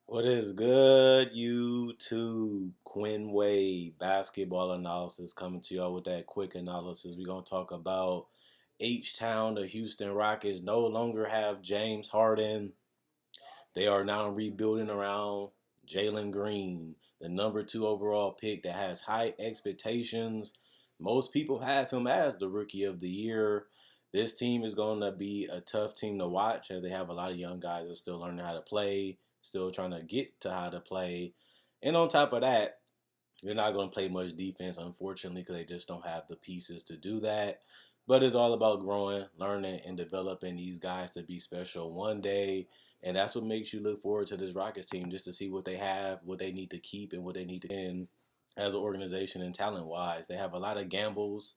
What is good, YouTube? Quinn Wade basketball analysis coming to y'all with that quick analysis. We're going to talk about H-Town. The Houston Rockets no longer have James Harden. They are now rebuilding around Jalen Green, the number 2 overall pick that has high expectations. Most people have him as the rookie of the year. This team is going to be a tough team to watch as they have a lot of young guys that are still learning how to play, still trying to get to how to play. And on top of that, they're not going to play much defense, unfortunately, because they just don't have the pieces to do that. But it's all about growing, learning, and developing these guys to be special one day. And that's what makes you look forward to this Rockets team, just to see what they have, what they need to keep, and what they need to end as an organization and talent-wise. They have a lot of gambles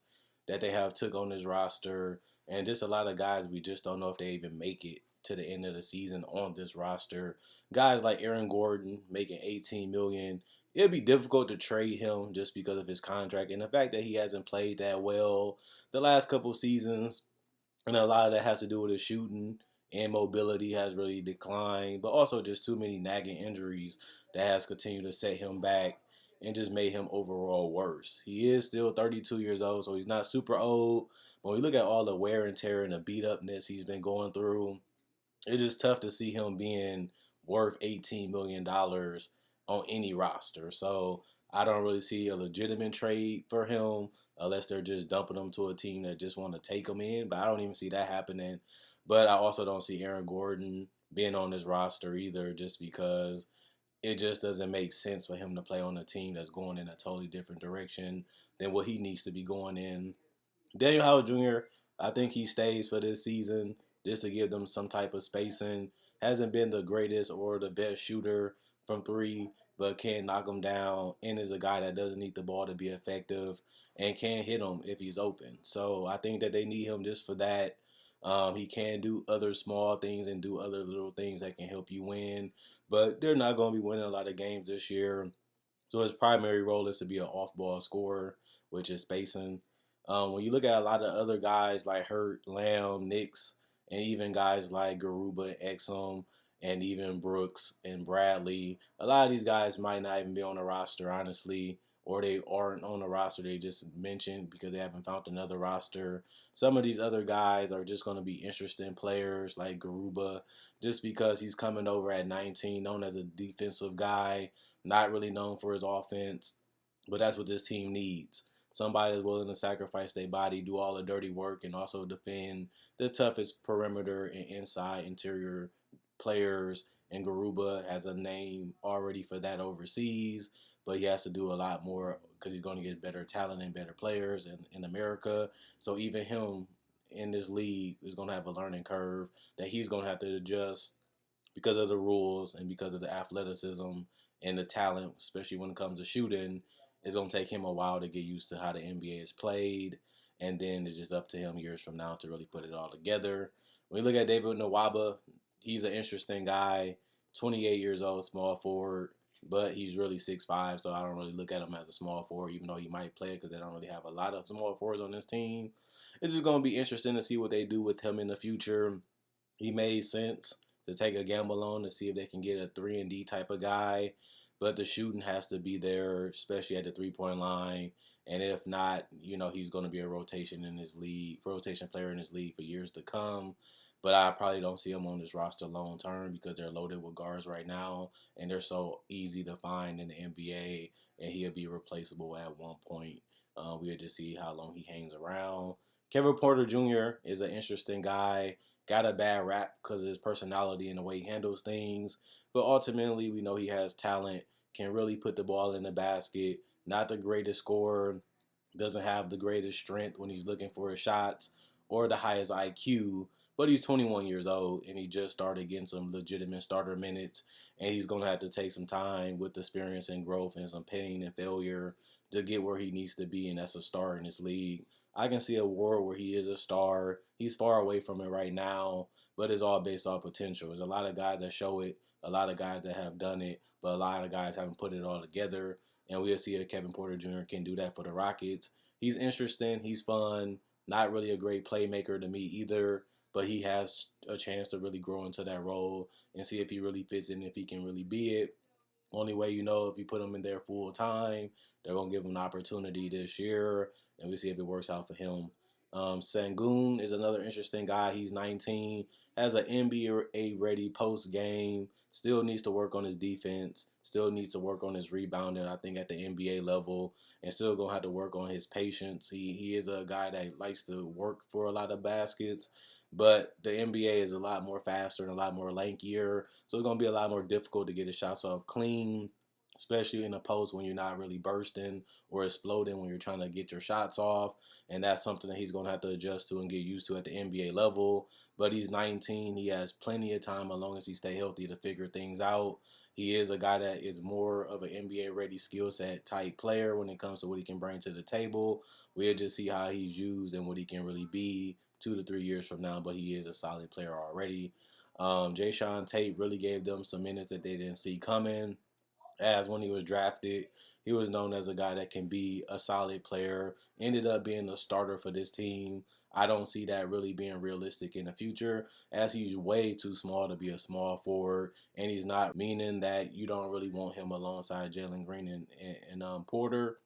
that they have took on this roster, and just a lot of guys we just don't know if they even make it to the end of the season on this roster. Guys like Aaron Gordon making $18 million. It'll be difficult to trade him just because of his contract and the fact that he hasn't played that well the last couple seasons. And a lot of that has to do with his shooting and mobility has really declined, but also just too many nagging injuries that has continued to set him back and just made him overall worse. He is still 32 years old, so he's not super old. But when you look at all the wear and tear and the beat upness he's been going through, it's just tough to see him being worth $18 million on any roster. So I don't really see a legitimate trade for him unless they're just dumping him to a team that just want to take him in. But I don't even see that happening. But I also don't see Aaron Gordon being on this roster either, just because it just doesn't make sense for him to play on a team that's going in a totally different direction than what he needs to be going in. Daniel Howard Jr., I think he stays for this season just to give them some type of spacing. Hasn't been the greatest or the best shooter from three, but can knock him down and is a guy that doesn't need the ball to be effective and can hit him if he's open. So I think that they need him just for that. He can do other small things and do other little things that can help you win, but they're not going to be winning a lot of games this year. So his primary role is to be an off-ball scorer, which is spacing. When you look at a lot of other guys like Hurt, Lamb, Nix, and even guys like Garuba, Exum, and even Brooks and Bradley, a lot of these guys might not even be on the roster, honestly, or they aren't on the roster. They just mentioned because they haven't found another roster. Some of these other guys are just going to be interesting players like Garuba, just because he's coming over at 19, known as a defensive guy, not really known for his offense, but that's what this team needs. Somebody that's willing to sacrifice their body, do all the dirty work, and also defend the toughest perimeter and inside interior players. And Garuba has a name already for that overseas, but he has to do a lot more because he's going to get better talent and better players in America. So even him in this league is going to have a learning curve that he's going to have to adjust because of the rules and because of the athleticism and the talent, especially when it comes to shooting. It's going to take him a while to get used to how the NBA is played. And then it's just up to him years from now to really put it all together. When you look at David Nawaba, he's an interesting guy, 28 years old, small forward, but he's really 6'5", so I don't really look at him as a small forward, even though he might play because they don't really have a lot of small forwards on this team. It's just going to be interesting to see what they do with him in the future. He made sense to take a gamble on to see if they can get a 3-and-D type of guy. But the shooting has to be there, especially at the three-point line. And if not, he's going to be a rotation player in his league for years to come. But I probably don't see him on this roster long term because they're loaded with guards right now, and they're so easy to find in the NBA, and he'll be replaceable at one point. We'll just see how long he hangs around. Kevin Porter Jr. is an interesting guy. Got a bad rap because of his personality and the way he handles things. But ultimately, we know he has talent, can really put the ball in the basket. Not the greatest scorer, doesn't have the greatest strength when he's looking for his shots or the highest IQ. But he's 21 years old and he just started getting some legitimate starter minutes. And he's going to have to take some time with experience and growth and some pain and failure to get where he needs to be. And that's a star in this league. I can see a world where he is a star. He's far away from it right now, but it's all based off potential. There's a lot of guys that show it, a lot of guys that have done it, but a lot of guys haven't put it all together. And we'll see if Kevin Porter Jr. can do that for the Rockets. He's interesting. He's fun. Not really a great playmaker to me either. but he has a chance to really grow into that role and see if he really fits in, if he can really be it. Only way you know if you put him in there full time, they're gonna give him an opportunity this year, and we see if it works out for him. Sangoon is another interesting guy. He's 19, has an NBA ready post game. Still needs to work on his defense. Still needs to work on his rebounding. I think at the NBA level, and still gonna have to work on his patience. He is a guy that likes to work for a lot of baskets. But the NBA is a lot more faster and a lot more lankier. So it's going to be a lot more difficult to get his shots off clean, especially in the post when you're not really bursting or exploding when you're trying to get your shots off. And that's something that he's going to have to adjust to and get used to at the NBA level. But he's 19. He has plenty of time as long as he stay healthy to figure things out. He is a guy that is more of an NBA ready skill set type player when it comes to what he can bring to the table. We'll just see how he's used and what he can really be 2 to 3 years from now, but he is a solid player already. Jayshawn Tate really gave them some minutes that they didn't see coming. As when he was drafted, he was known as a guy that can be a solid player. Ended up being a starter for this team. I don't see that really being realistic in the future, as he's way too small to be a small forward, and he's not, meaning that you don't really want him alongside Jalen Green and Porter,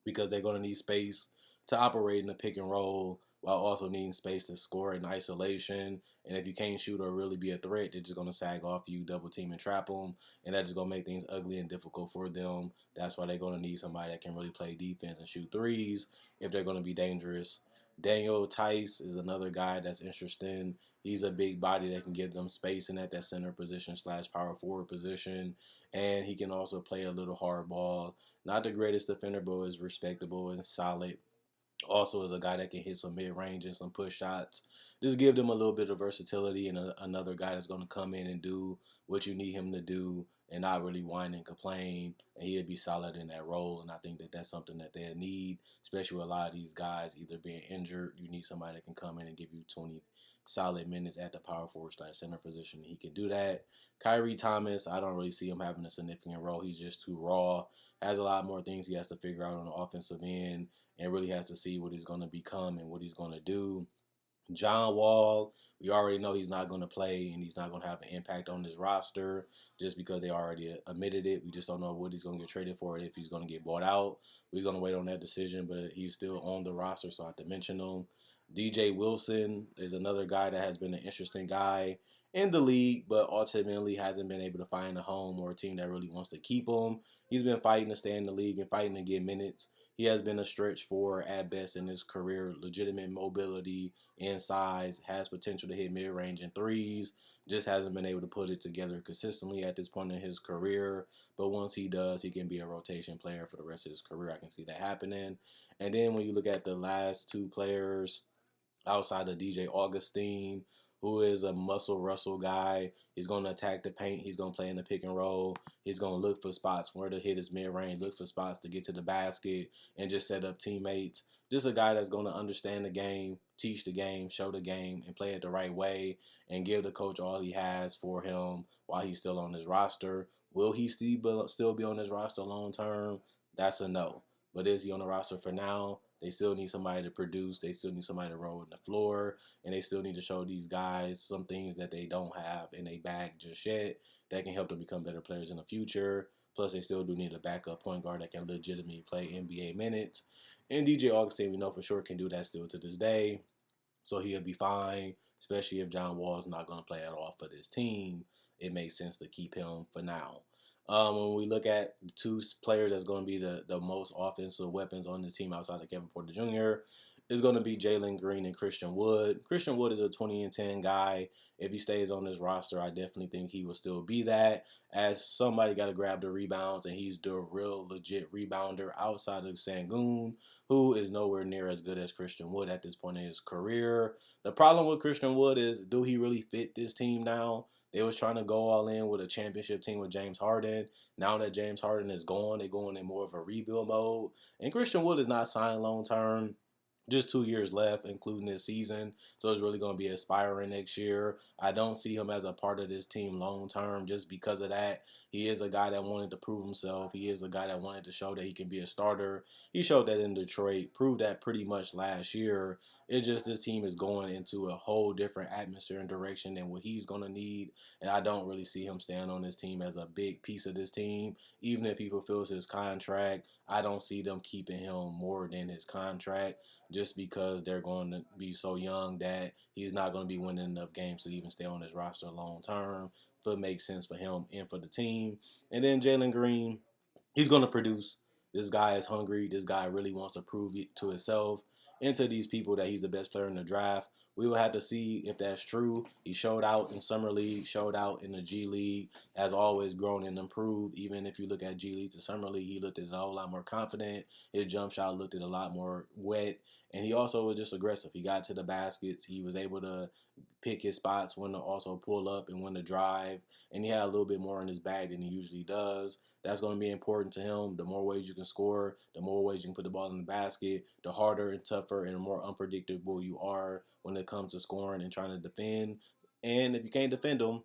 because they're going to need space to operate in the pick and roll while also needing space to score in isolation. And if you can't shoot or really be a threat, they're just going to sag off you, double team, and trap them. And that's just going to make things ugly and difficult for them. That's why they're going to need somebody that can really play defense and shoot threes if they're going to be dangerous. Daniel Tyce is another guy that's interesting. He's a big body that can give them spacing at that center position / power forward position. And he can also play a little hard ball. Not the greatest defender, but is respectable and solid. Also is a guy that can hit some mid-range and some push shots. Just give them a little bit of versatility, and another guy that's going to come in and do what you need him to do and not really whine and complain. And he'll be solid in that role. And I think that that's something that they need, especially with a lot of these guys either being injured. You need somebody that can come in and give you 20 solid minutes at the power forward / center position. He can do that. Kyrie Thomas, I don't really see him having a significant role. He's just too raw. Has a lot more things he has to figure out on the offensive end, and really has to see what he's going to become and what he's going to do. John Wall, we already know he's not going to play and he's not going to have an impact on this roster just because they already admitted it. We just don't know what he's going to get traded for, if he's going to get bought out. We're going to wait on that decision, but he's still on the roster, so I have to mention him. DJ Wilson is another guy that has been an interesting guy in the league, but ultimately hasn't been able to find a home or a team that really wants to keep him. He's been fighting to stay in the league and fighting to get minutes. He has been a stretch four at best in his career. Legitimate mobility and size, has potential to hit mid-range and threes. Just hasn't been able to put it together consistently at this point in his career. But once he does, he can be a rotation player for the rest of his career. I can see that happening. And then when you look at the last two players, outside of DJ Augustine, who is a muscle Russell guy. He's going to attack the paint. He's going to play in the pick and roll. He's going to look for spots where to hit his mid-range, look for spots to get to the basket, and just set up teammates. Just a guy that's going to understand the game, teach the game, show the game, and play it the right way, and give the coach all he has for him while he's still on his roster. Will he still be on his roster long term? That's a no. But is he on the roster for now? They still need somebody to produce. They still need somebody to roll in the floor. And they still need to show these guys some things that they don't have in a bag just yet that can help them become better players in the future. Plus, they still do need a backup point guard that can legitimately play NBA minutes. And DJ Augustine, we know for sure, can do that still to this day. So he'll be fine, especially if John Wall is not going to play at all for this team. It makes sense to keep him for now. When we look at the two players that's going to be the most offensive weapons on the team outside of Kevin Porter Jr., is going to be Jalen Green and Christian Wood. Christian Wood is a 20-10 guy. If he stays on this roster, I definitely think he will still be that, as somebody got to grab the rebounds, and he's the real legit rebounder outside of Sangoon, who is nowhere near as good as Christian Wood at this point in his career. The problem with Christian Wood is, do he really fit this team now? They was trying to go all in with a championship team with James Harden. Now that James Harden is gone, they're going in more of a rebuild mode. And Christian Wood is not signed long term. Just 2 years left, including this season. So it's really going to be aspiring next year. I don't see him as a part of this team long term just because of that. He is a guy that wanted to prove himself. He is a guy that wanted to show that he can be a starter. He showed that in Detroit, proved that pretty much last year. It's just this team is going into a whole different atmosphere and direction than what he's going to need. And I don't really see him staying on this team as a big piece of this team. Even if he fulfills his contract, I don't see them keeping him more than his contract just because they're going to be so young that he's not going to be winning enough games to even stay on his roster long term. So it makes sense for him and for the team. And then Jalen Green, he's going to produce. This guy is hungry. This guy really wants to prove it to himself and to these people that he's the best player in the draft. We will have to see if that's true. He showed out in Summer League, showed out in the G League, has always grown and improved. Even if you look at G League to Summer League, he looked at it a whole lot more confident. His jump shot looked at a lot more wet. And he also was just aggressive. He got to the baskets. He was able to pick his spots, when to also pull up and when to drive. And he had a little bit more in his bag than he usually does. That's going to be important to him. The more ways you can score, the more ways you can put the ball in the basket, the harder and tougher and more unpredictable you are when it comes to scoring and trying to defend. And if you can't defend him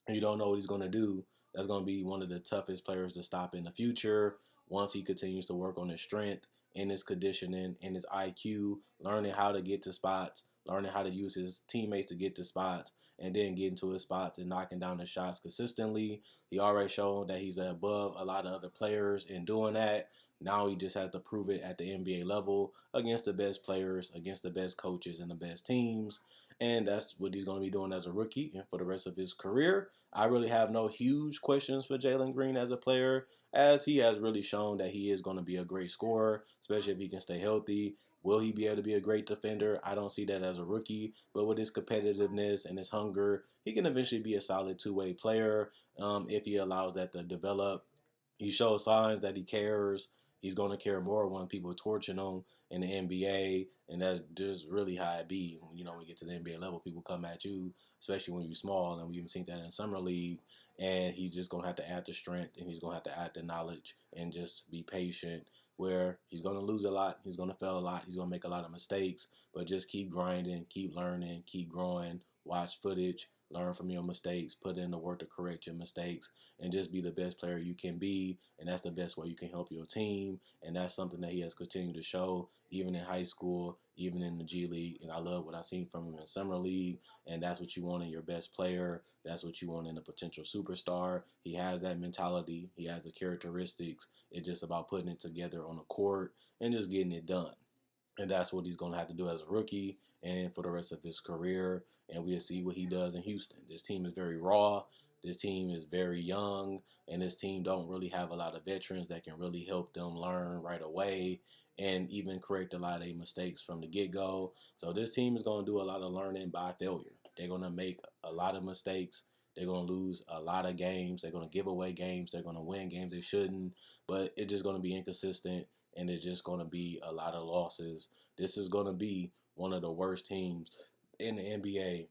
and you don't know what he's going to do, that's going to be one of the toughest players to stop in the future once he continues to work on his strength and his conditioning and his IQ, learning how to get to spots, learning how to use his teammates to get to spots, and then getting to his spots and knocking down the shots consistently. He already showed that he's above a lot of other players in doing that. Now he just has to prove it at the NBA level against the best players, against the best coaches, and the best teams. And that's what he's going to be doing as a rookie and for the rest of his career. I really have no huge questions for Jalen Green as a player, as he has really shown that he is going to be a great scorer, especially if he can stay healthy. Will he be able to be a great defender? I don't see that as a rookie, but with his competitiveness and his hunger, he can eventually be a solid two-way player if he allows that to develop. He shows signs that he cares. He's going to care more when people are torching him in the NBA, and that's just really how it be. When we get to the NBA level, people come at you, especially when you're small, and we even seen that in Summer League. And he's just going to have to add the strength, and he's going to have to add the knowledge, and just be patient where he's going to lose a lot, he's going to fail a lot, he's going to make a lot of mistakes, but just keep grinding, keep learning, keep growing, watch footage, learn from your mistakes, put in the work to correct your mistakes, and just be the best player you can be. And that's the best way you can help your team. And that's something that he has continued to show, even in high school, even in the G League. And I love what I've seen from him in Summer League. And that's what you want in your best player. That's what you want in a potential superstar. He has that mentality. He has the characteristics. It's just about putting it together on the court and just getting it done. And that's what he's going to have to do as a rookie and for the rest of his career. And we'll see what he does in Houston. This team is very raw. This team is very young. And this team don't really have a lot of veterans that can really help them learn right away and even correct a lot of their mistakes from the get-go. So this team is going to do a lot of learning by failure. They're going to make a lot of mistakes. They're going to lose a lot of games. They're going to give away games. They're going to win games they shouldn't. But it's just going to be inconsistent, and it's just going to be a lot of losses. This is going to be one of the worst teams in the NBA,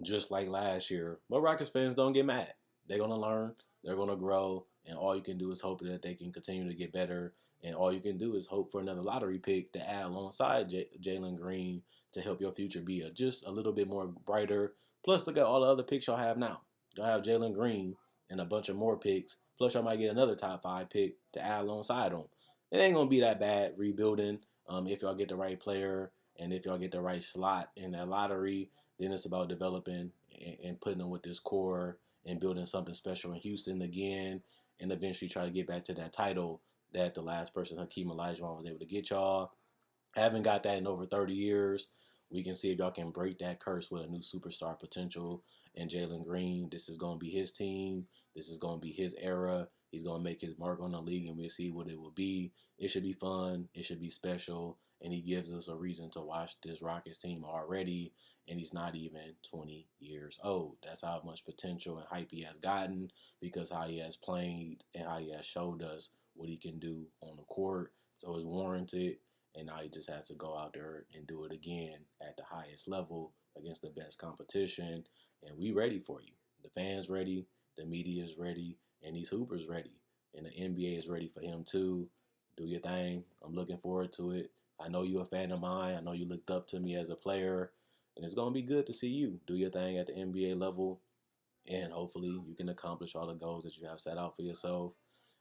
just like last year. But Rockets fans, don't get mad. They're going to learn. They're going to grow. And all you can do is hope that they can continue to get better. And all you can do is hope for another lottery pick to add alongside Jalen Green to help your future be just a little bit more brighter. Plus, look at all the other picks y'all have now. Y'all have Jalen Green and a bunch of more picks. Plus, y'all might get another top 5 pick to add alongside them. It ain't going to be that bad rebuilding if y'all get the right player and if y'all get the right slot in that lottery. Then it's about developing and putting them with this core and building something special in Houston again, and eventually try to get back to that title that the last person, Hakeem Olajuwon, was able to get y'all. Haven't got that in over 30 years. We can see if y'all can break that curse with a new superstar potential in Jalen Green. This is going to be his team. This is going to be his era. He's going to make his mark on the league, and we'll see what it will be. It should be fun. It should be special. And he gives us a reason to watch this Rockets team already. And he's not even 20 years old. That's how much potential and hype he has gotten because how he has played and how he has showed us what he can do on the court. So it's warranted. And now he just has to go out there and do it again at the highest level against the best competition. And we ready for you. The fans ready, the media is ready, and these hoopers ready. And the NBA is ready for him too. Do your thing. I'm looking forward to it. I know you're a fan of mine. I know you looked up to me as a player. And it's going to be good to see you do your thing at the NBA level. And hopefully you can accomplish all the goals that you have set out for yourself.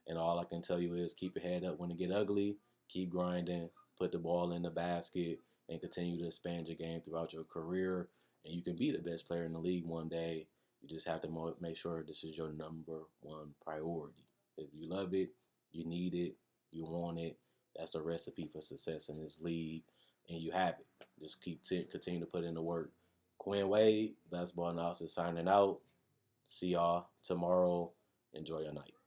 And all I can tell you is keep your head up when it get ugly. Keep grinding. Put the ball in the basket. and continue to expand your game throughout your career. And you can be the best player in the league one day. You just have to make sure this is your number one priority. If you love it, you need it, you want it, that's a recipe for success in this league, and you have it. Just continue to put in the work. Quinn Wade, basketball analysis signing out. See y'all tomorrow. Enjoy your night.